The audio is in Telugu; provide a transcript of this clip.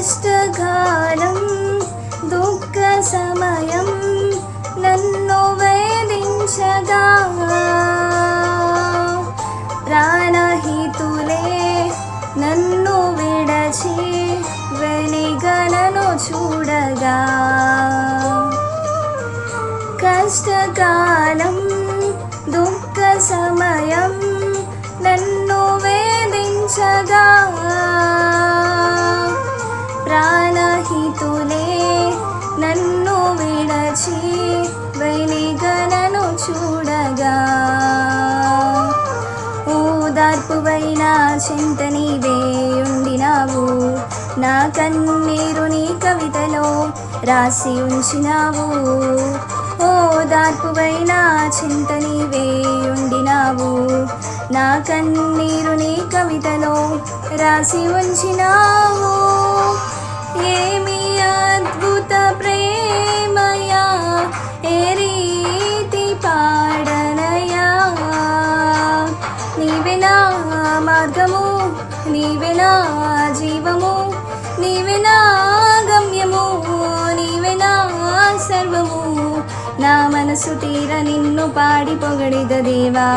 కష్టకాలం దుఃఖ సమయం నన్ను వేధించగా ప్రాణహితులే నన్ను విడచి వెలిగనను చూడగా కష్టకాలం దుఃఖ సమయం నన్ను వేధించగా ప్రాణహితులే నన్ను విడచి వెలిగనను చూడగా ఓదార్పువైన చింత నీవే ఉండినావు నా కన్నీరు నీ కవితలో రాసి ఉంచినావు ఓదార్పువైన చింత నీవే ఉండినావు నా కన్నీరు నీ కవితలో రాసి ఉంచినావు ఏమి అద్భుత ప్రేమయా ఏ రీతి పాడనయా నీవే నా మార్గము నీవే నా జీవము నీవే నా గమ్యము నీవే నా సర్వము నా మనసు తీర నిన్ను పాడి పొగడిద దేవా।